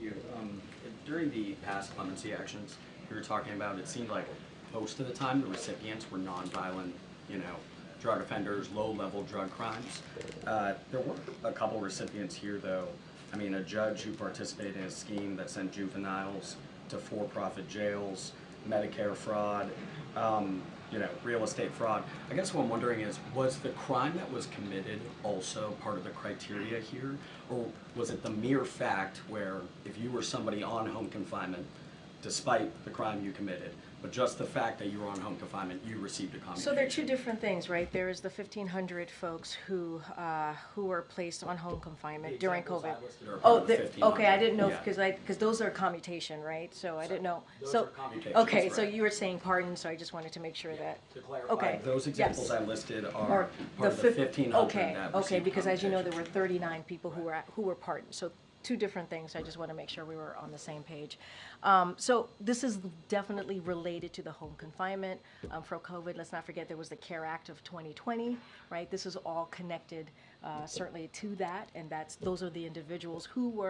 you. During the past clemency actions we were talking about, it seemed like most of the time the recipients were nonviolent, drug offenders, low-level drug crimes. There were a couple recipients here, though. I mean, a judge who participated in a scheme that sent juveniles to for-profit jails, Medicare fraud, real estate fraud. I guess what I'm wondering is, was the crime that was committed also part of the criteria here? Or was it the mere fact where if you were somebody on home confinement, despite the crime you committed, but just the fact that you were on home confinement, you received a commutation? So there are two different things, right? There is the 1,500 folks who were placed on home confinement during COVID. Okay, I didn't know because those are commutation, right? So I didn't know. Those are commutations, okay, right. So you were saying pardon, so I just wanted to make sure that. To clarify, okay, those examples yes. I listed are part of the 1,500 okay, that okay, because as you know, commutation. there were 39 people who were pardoned. So two different things. I just want to make sure we were on the same page. So this is definitely related to the home confinement for COVID. Let's not forget there was the CARE Act of 2020, right? This is all connected certainly to that, and those are the individuals who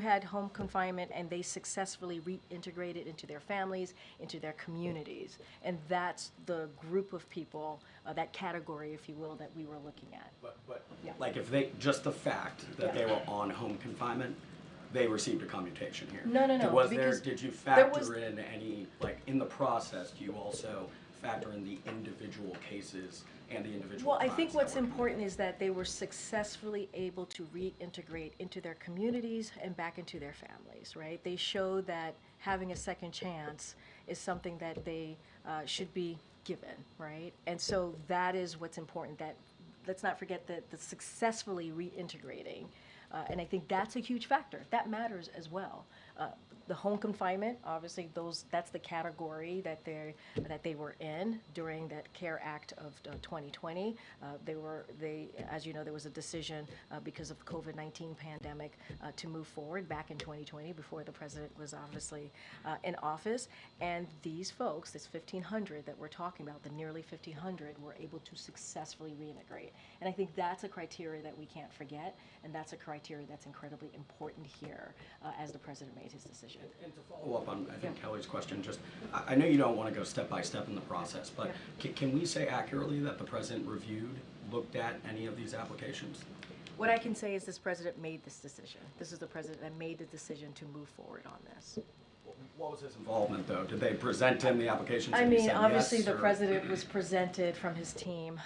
had home confinement and they successfully reintegrated into their families, into their communities, and that's the group of people, that category, if you will, that we were looking at. But yeah. like if just the fact that they were on home confinement, they received a commutation here. No. Did you factor in any, like in the process, do you also factor in the individual cases and the individual Well, I crimes think what's that were important is that they were successfully able to reintegrate into their communities and back into their families, right? They showed that having a second chance is something that they should be given, right? And so that is what's important, that let's not forget that the successfully reintegrating, and I think that's a huge factor. That matters as well. The home confinement, obviously, that's the category that they were in during that CARE Act of 2020. As you know, there was a decision because of the COVID-19 pandemic to move forward back in 2020 before the president was obviously in office. And these folks, this 1,500 that we're talking about, the nearly 1,500, were able to successfully reintegrate. And I think that's a criteria that we can't forget, and that's a criteria that's incredibly important here as the president made his decision. And to follow up on, I think, Kelly's question, I know you don't want to go step by step in the process, but can we say accurately that the president looked at any of these applications? What I can say is this president made this decision. This is the president that made the decision to move forward on this. What was his involvement, though? Did they present him the applications? I mean, obviously yes, the president was presented from his team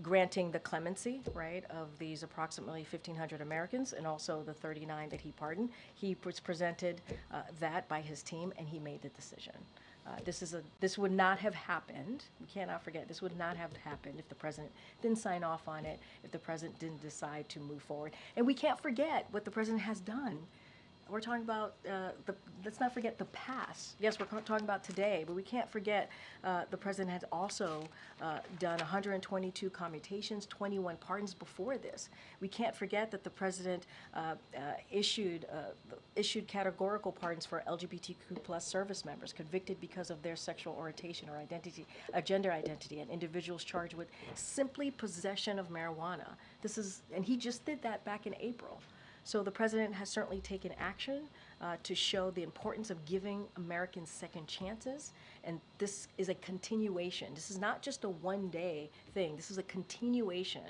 granting the clemency, right, of these approximately 1,500 Americans and also the 39 that he pardoned. He was presented that by his team, and he made the decision. This would not have happened. We cannot forget, this would not have happened if the president didn't sign off on it, if the president didn't decide to move forward. And we can't forget what the president has done. We're talking about, let's not forget the past. Yes, we're talking about today, but we can't forget the president has also done 122 commutations, 21 pardons before this. We can't forget that the president issued categorical pardons for LGBTQ+ service members convicted because of their sexual orientation or identity, gender identity, and individuals charged with simply possession of marijuana. And he just did that back in April. So the president has certainly taken action to show the importance of giving Americans second chances, and this is a continuation. This is not just a one-day thing. This is a continuation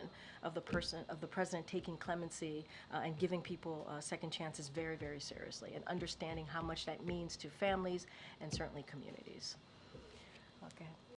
of the president taking clemency and giving people second chances very, very seriously, and understanding how much that means to families and certainly communities. Okay.